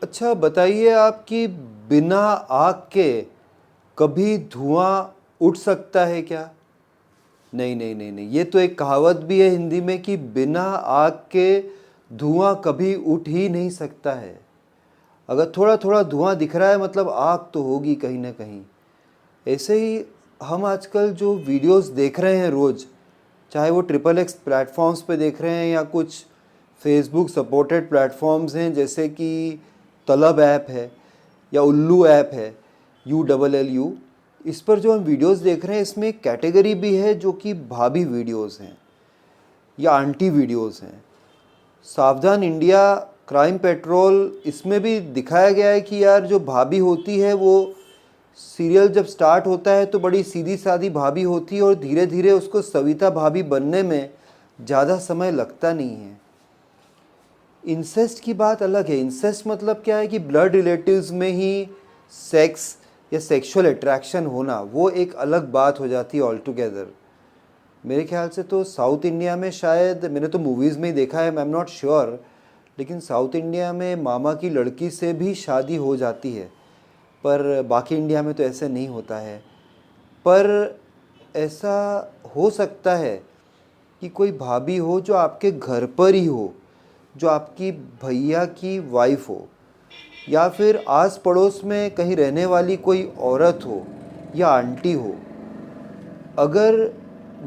अच्छा बताइए आप कि बिना आग के कभी धुआं उठ सकता है क्या? नहीं नहीं नहीं नहीं, ये तो एक कहावत भी है हिंदी में कि बिना आग के धुआं कभी उठ ही नहीं सकता है। अगर थोड़ा थोड़ा धुआं दिख रहा है मतलब आग तो होगी कहीं ना कहीं। ऐसे ही हम आजकल जो वीडियोस देख रहे हैं रोज़, चाहे वो ट्रिपल एक्स प्लेटफॉर्म्स पे देख रहे हैं या कुछ फेसबुक सपोर्टेड प्लेटफॉर्म्स हैं जैसे कि तलब ऐप है या उल्लू ऐप है, ULLU। इस पर जो हम वीडियोस देख रहे हैं इसमें एक कैटेगरी भी है जो कि भाभी वीडियोस हैं या आंटी वीडियोस हैं। सावधान इंडिया, क्राइम पेट्रोल, इसमें भी दिखाया गया है कि यार जो भाभी होती है वो सीरियल जब स्टार्ट होता है तो बड़ी सीधी सादी भाभी होती है और धीरे धीरे उसको सविता भाभी बनने में ज़्यादा समय लगता नहीं है। इंसेस्ट की बात अलग है। इंसेस्ट मतलब क्या है कि ब्लड रिलेटिव्स में ही सेक्स या सेक्सुअल अट्रैक्शन होना, वो एक अलग बात हो जाती है ऑल टुगेदर। मेरे ख्याल से तो साउथ इंडिया में, शायद मैंने तो मूवीज़ में ही देखा है, आई एम नॉट श्योर, लेकिन साउथ इंडिया में मामा की लड़की से भी शादी हो जाती है, पर बाकी इंडिया में तो ऐसे नहीं होता है। पर ऐसा हो सकता है कि कोई भाभी हो जो आपके घर पर ही हो, जो आपकी भैया की वाइफ हो, या फिर आस पड़ोस में कहीं रहने वाली कोई औरत हो या आंटी हो। अगर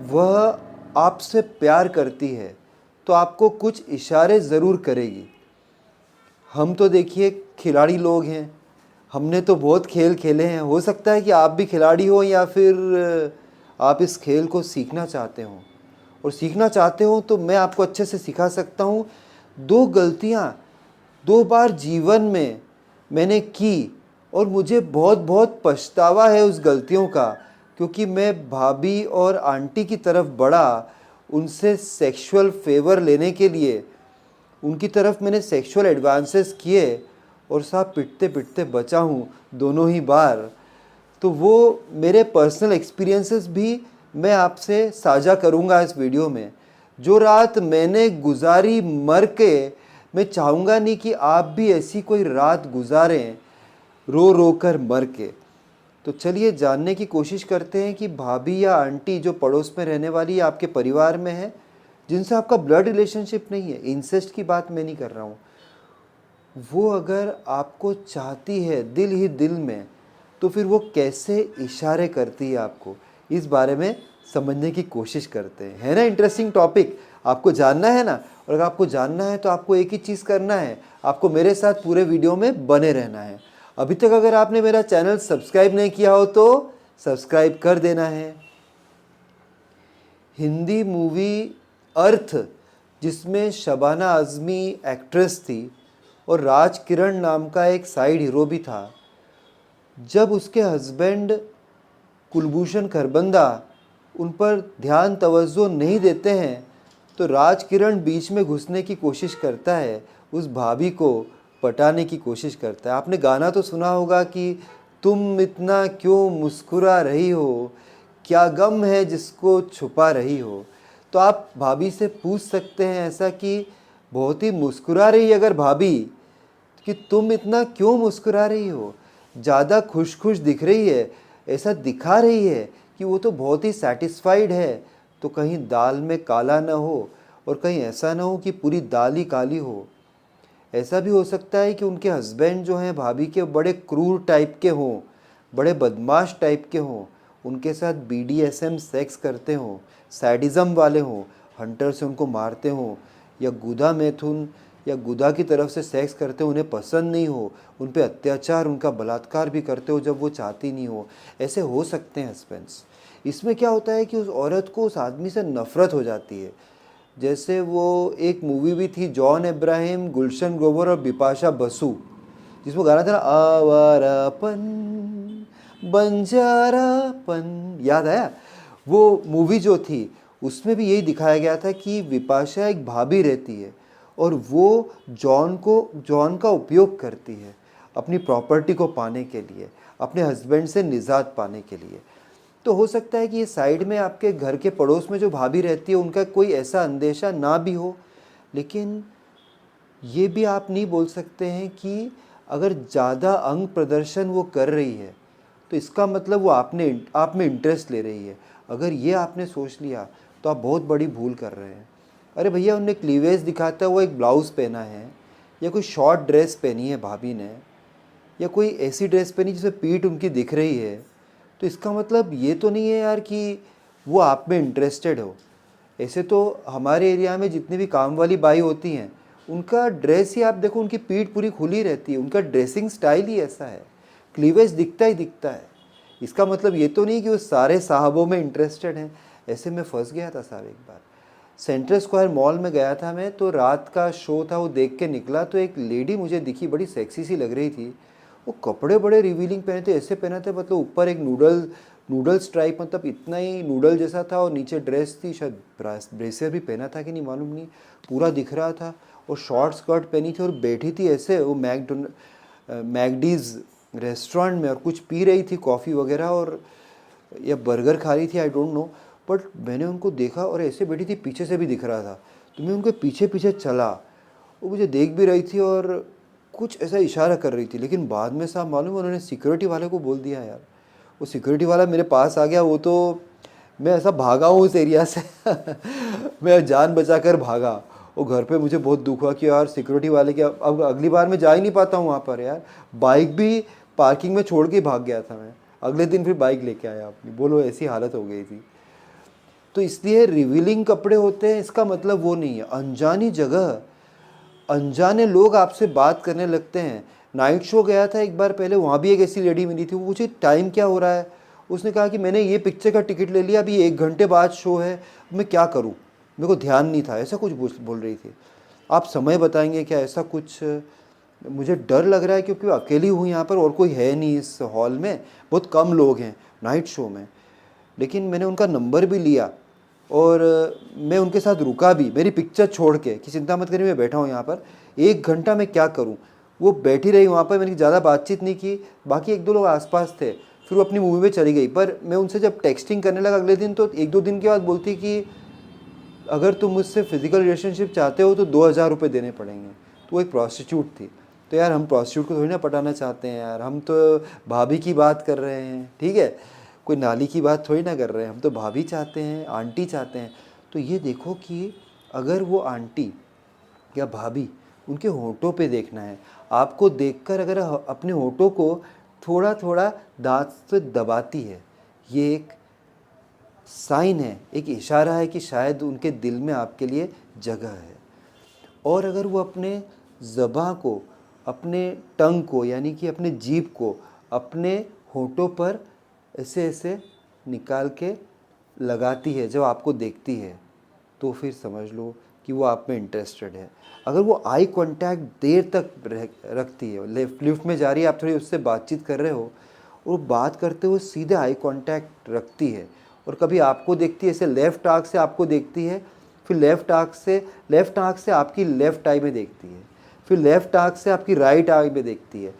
वह आपसे प्यार करती है तो आपको कुछ इशारे ज़रूर करेगी। हम तो देखिए खिलाड़ी लोग हैं, हमने तो बहुत खेल खेले हैं। हो सकता है कि आप भी खिलाड़ी हो या फिर आप इस खेल को सीखना चाहते हो, और सीखना चाहते हो तो मैं आपको अच्छे से सिखा सकता हूँ। दो गलतियाँ 2 बार जीवन में मैंने की और मुझे बहुत बहुत पछतावा है उस गलतियों का, क्योंकि मैं भाभी और आंटी की तरफ बढ़ा उनसे सेक्सुअल फेवर लेने के लिए। उनकी तरफ मैंने सेक्सुअल एडवांसेस किए और साहब पिटते पिटते बचा हूँ दोनों ही बार। तो वो मेरे पर्सनल एक्सपीरियंसेस भी मैं आपसे साझा करूँगा इस वीडियो में। जो रात मैंने गुजारी मर के, मैं चाहूँगा नहीं कि आप भी ऐसी कोई रात गुजारें रो रो कर मर के। तो चलिए जानने की कोशिश करते हैं कि भाभी या आंटी जो पड़ोस में रहने वाली आपके परिवार में है, जिनसे आपका ब्लड रिलेशनशिप नहीं है, इंसेस्ट की बात मैं नहीं कर रहा हूँ, वो अगर आपको चाहती है दिल ही दिल में, तो फिर वो कैसे इशारे करती है आपको, इस बारे में समझने की कोशिश करते हैं। है ना इंटरेस्टिंग टॉपिक? आपको जानना है ना? और अगर आपको जानना है तो आपको एक ही चीज़ करना है, आपको मेरे साथ पूरे वीडियो में बने रहना है। अभी तक अगर आपने मेरा चैनल सब्सक्राइब नहीं किया हो तो सब्सक्राइब कर देना है। हिंदी मूवी अर्थ, जिसमें शबाना आज़मी एक्ट्रेस थी और राज किरण नाम का एक साइड हीरो भी था, जब उसके हस्बैंड कुलभूषण खरबंदा उन पर ध्यान तवज्जो नहीं देते हैं तो राज किरण बीच में घुसने की कोशिश करता है, उस भाभी को पटाने की कोशिश करता है। आपने गाना तो सुना होगा कि तुम इतना क्यों मुस्कुरा रही हो, क्या गम है जिसको छुपा रही हो। तो आप भाभी से पूछ सकते हैं ऐसा कि बहुत ही मुस्कुरा रही अगर भाभी, कि तुम इतना क्यों मुस्कुरा रही हो, ज़्यादा खुश खुश दिख रही है, ऐसा दिखा रही है कि वो तो बहुत ही सेटिस्फाइड है, तो कहीं दाल में काला ना हो और कहीं ऐसा ना हो कि पूरी दाल ही काली हो। ऐसा भी हो सकता है कि उनके हस्बैंड जो हैं भाभी के बड़े क्रूर टाइप के हों, बड़े बदमाश टाइप के हों, उनके साथ BDSM सेक्स करते हों, सैडिज़म वाले हों, हंटर से उनको मारते हों, या गुदा मैथुन या गुदा की तरफ से सेक्स करते हो, उन्हें पसंद नहीं हो, उन पे अत्याचार, उनका बलात्कार भी करते हो जब वो चाहती नहीं हो। ऐसे हो सकते हैं हस्बैंड्स। इसमें क्या होता है कि उस औरत को उस आदमी से नफ़रत हो जाती है। जैसे वो एक मूवी भी थी, जॉन अब्राहम, गुलशन ग्रोवर और बिपाशा बसु, जिसमें गाना था ना, आवारापन बंजारापन, याद आया? वो मूवी जो थी उसमें भी यही दिखाया गया था कि विपाशा एक भाभी रहती है और वो जॉन का उपयोग करती है अपनी प्रॉपर्टी को पाने के लिए, अपने हस्बैंड से निजात पाने के लिए। तो हो सकता है कि ये साइड में आपके घर के पड़ोस में जो भाभी रहती है उनका कोई ऐसा अंदेशा ना भी हो, लेकिन ये भी आप नहीं बोल सकते हैं कि अगर ज़्यादा अंग प्रदर्शन वो कर रही है तो इसका मतलब वो आप में इंटरेस्ट ले रही है। अगर ये आपने सोच लिया तो आप बहुत बड़ी भूल कर रहे हैं। अरे भैया, उनने क्लीवेज दिखाता हुआ एक ब्लाउज़ पहना है, या कोई शॉर्ट ड्रेस पहनी है भाभी ने, या कोई ऐसी ड्रेस पहनी जिसमें पीठ उनकी दिख रही है, तो इसका मतलब ये तो नहीं है यार कि वो आप में इंटरेस्टेड हो। ऐसे तो हमारे एरिया में जितनी भी काम वाली बाई होती हैं, उनका ड्रेस ही आप देखो, उनकी पीठ पूरी खुली रहती है, उनका ड्रेसिंग स्टाइल ही ऐसा है, क्लीवेज दिखता ही दिखता है। इसका मतलब ये तो नहीं कि वो सारे साहबों में इंटरेस्टेड हैं। ऐसे में फंस गया था साहब। एक बार सेंट्रल स्क्वायर मॉल में गया था मैं, तो रात का शो था, वो देख के निकला तो एक लेडी मुझे दिखी, बड़ी सेक्सी सी लग रही थी। वो कपड़े बड़े रिवीलिंग पहने थे, ऐसे पहने थे मतलब ऊपर एक नूडल स्ट्राइप, मतलब इतना ही नूडल जैसा था, और नीचे ड्रेस थी, शायद ब्रेसियर भी पहना था कि नहीं मालूम नहीं, पूरा दिख रहा था। और शॉर्ट स्कर्ट पहनी थी और बैठी थी ऐसे वो मैकडीज़ रेस्टोरेंट में, और कुछ पी रही थी कॉफ़ी वगैरह, और या बर्गर खा रही थी, आई डोंट नो। बट मैंने उनको देखा और ऐसे बैठी थी, पीछे से भी दिख रहा था, तो मैं उनके पीछे पीछे चला। वो मुझे देख भी रही थी और कुछ ऐसा इशारा कर रही थी, लेकिन बाद में साहब मालूम उन्होंने सिक्योरिटी वाले को बोल दिया यार। वो सिक्योरिटी वाला मेरे पास आ गया, वो तो मैं ऐसा भागा हूँ उस एरिया से मैं जान बचा कर भागा। वो घर पे मुझे बहुत दुख हुआ कि यार सिक्योरिटी वाले के, अब अगली बार मैं जा ही नहीं पाता हूँ वहाँ पर यार। बाइक भी पार्किंग में छोड़ के भाग गया था मैं। अगले दिन फिर बाइक लेके आया अपनी, बोलो ऐसी हालत हो गई थी। तो इसलिए रिवीलिंग कपड़े होते हैं, इसका मतलब वो नहीं है। अनजानी जगह, अनजाने लोग आपसे बात करने लगते हैं। नाइट शो गया था एक बार पहले, वहाँ भी एक ऐसी लेडी मिली थी। वो पूछी टाइम क्या हो रहा है, उसने कहा कि मैंने ये पिक्चर का टिकट ले लिया, अभी 1 घंटे बाद शो है, मैं क्या करूँ, मेरे को ध्यान नहीं था, ऐसा कुछ बोल रही थी। आप समय बताएंगे क्या, ऐसा कुछ। मुझे डर लग रहा है क्योंकि अकेली हूँ यहाँ पर, और कोई है नहीं इस हॉल में, बहुत कम लोग हैं नाइट शो में। लेकिन मैंने उनका नंबर भी लिया और मैं उनके साथ रुका भी, मेरी पिक्चर छोड़ के कि चिंता मत करिए मैं बैठा हूँ यहाँ पर, 1 घंटा मैं क्या करूँ। वो बैठी रही वहाँ पर, मैंने ज़्यादा बातचीत नहीं की, बाकी 1-2 लोग आसपास थे, फिर वो अपनी मूवी में चली गई। पर मैं उनसे जब टेक्सटिंग करने लगा अगले दिन, तो 1-2 दिन के बाद बोलती कि अगर तुम मुझसे फिजिकल रिलेशनशिप चाहते हो तो 2,000 रुपये देने पड़ेंगे। तो वो एक प्रोस्टिट्यूट थी। तो यार हम प्रोस्टिट्यूट को थोड़ी ना पटाना चाहते हैं यार, हम तो भाभी की बात कर रहे हैं, ठीक है, कोई नाली की बात थोड़ी ना कर रहे हैं, हम तो भाभी चाहते हैं, आंटी चाहते हैं। तो ये देखो कि अगर वो आंटी या भाभी, उनके होंठों पे देखना है आपको, देखकर अगर अपने होंठों को थोड़ा थोड़ा दांत से दबाती है, ये एक साइन है, एक इशारा है कि शायद उनके दिल में आपके लिए जगह है। और अगर वो अपने ज़बां को, अपने टंग को, यानी कि अपने जीभ को अपने होंठों पर ऐसे ऐसे निकाल के लगाती है जब आपको देखती है, तो फिर समझ लो कि वो आप में इंटरेस्टेड है। अगर वो आई कांटेक्ट देर तक रखती है, लिफ्ट में जा रही है, आप थोड़ी उससे बातचीत कर रहे हो, और बात करते हुए सीधे आई कांटेक्ट रखती है, और कभी आपको देखती है, ऐसे लेफ़्ट आँख से आपको देखती है, फिर लेफ़्ट आँख से आपकी लेफ़्ट आई में देखती है, फिर लेफ़्ट आँख से आपकी राइट आई में देखती है,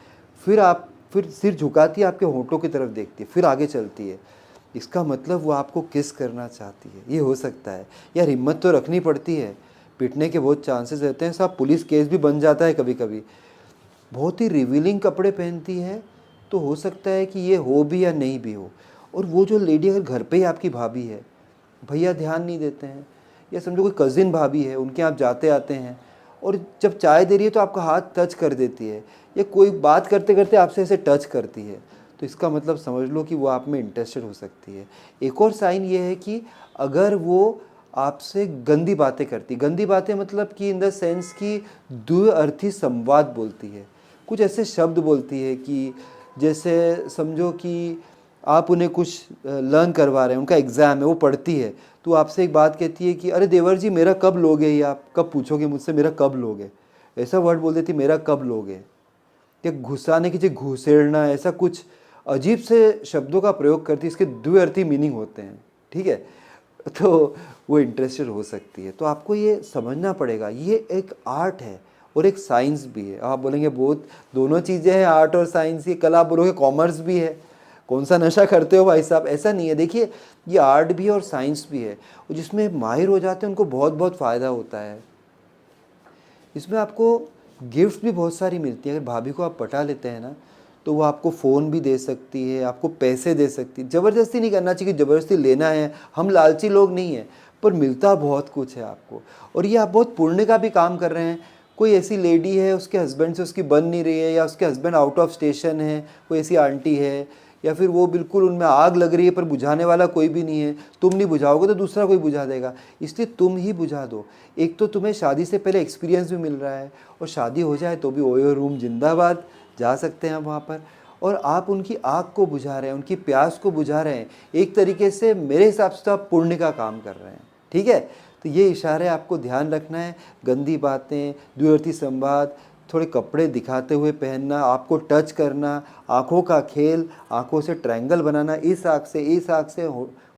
फिर सिर झुकाती है, आपके होंठों की तरफ देखती है, फिर आगे चलती है। इसका मतलब वो आपको किस करना चाहती है। ये हो सकता है यार, हिम्मत तो रखनी पड़ती है, पिटने के बहुत चांसेस रहते हैं साहब, पुलिस केस भी बन जाता है कभी कभी। बहुत ही रिवीलिंग कपड़े पहनती है, तो हो सकता है कि ये हो भी या नहीं भी हो। और वो जो लेडी अगर घर पे ही आपकी भाभी है, भैया ध्यान नहीं देते हैं, या समझो कोई कज़िन भाभी है, उनके आप जाते आते हैं, और जब चाय दे रही है तो आपका हाथ टच कर देती है, या कोई बात करते करते आपसे ऐसे टच करती है, तो इसका मतलब समझ लो कि वो आप में इंटरेस्टेड हो सकती है। एक और साइन ये है कि अगर वो आपसे गंदी बातें करती, गंदी बातें मतलब कि इन द सेंस कि द्विअर्थी संवाद बोलती है, कुछ ऐसे शब्द बोलती है कि जैसे समझो कि आप उन्हें कुछ लर्न करवा रहे हैं, उनका एग्ज़ाम है, वो पढ़ती है, तो आपसे एक बात कहती है कि अरे देवर जी मेरा कब लोगे, या आप कब पूछोगे मुझसे मेरा कब लोगे, ऐसा वर्ड बोल देती, मेरा कब लोगे। या घुसाने की जगह घुसेड़ना, ऐसा कुछ अजीब से शब्दों का प्रयोग करती है, इसके द्विअर्थी मीनिंग होते हैं, ठीक है। तो वो इंटरेस्टेड हो सकती है। तो आपको ये समझना पड़ेगा, ये एक आर्ट है और एक साइंस भी है। आप बोलेंगे बहुत, दोनों चीज़ें हैं, आर्ट और साइंस। ये कल आप बोलोगे कॉमर्स भी है, कौन सा नशा करते हो भाई साहब, ऐसा नहीं है। देखिए ये आर्ट भी है और साइंस भी है, और जिसमें माहिर हो जाते हैं उनको बहुत बहुत फ़ायदा होता है। इसमें आपको गिफ्ट भी बहुत सारी मिलती है। अगर भाभी को आप पटा लेते हैं ना, तो वो आपको फ़ोन भी दे सकती है, आपको पैसे दे सकती है। ज़बरदस्ती नहीं करना चाहिए कि ज़बरदस्ती लेना है, हम लालची लोग नहीं हैं, पर मिलता बहुत कुछ है आपको। और ये आप बहुत पुण्य का भी काम कर रहे हैं। कोई ऐसी लेडी है, उसके हस्बैंड से उसकी बन नहीं रही है, या उसके हस्बैंड आउट ऑफ स्टेशन है, कोई ऐसी आंटी है, या फिर वो बिल्कुल उनमें आग लग रही है पर बुझाने वाला कोई भी नहीं है, तुम नहीं बुझाओगे तो दूसरा कोई बुझा देगा, इसलिए तुम ही बुझा दो। एक तो तुम्हें शादी से पहले एक्सपीरियंस भी मिल रहा है, और शादी हो जाए तो भी ओयो रूम जिंदाबाद, जा सकते हैं आप वहाँ पर। और आप उनकी आग को बुझा रहे हैं, उनकी प्यास को बुझा रहे हैं। एक तरीके से मेरे हिसाब से तो आप पुण्य का काम कर रहे हैं। ठीक है, तो ये इशारे आपको ध्यान रखना है। गंदी बातें, द्विअर्थी संवाद, थोड़े कपड़े दिखाते हुए पहनना, आपको टच करना, आँखों का खेल, आँखों से ट्रायंगल बनाना, इस आँख से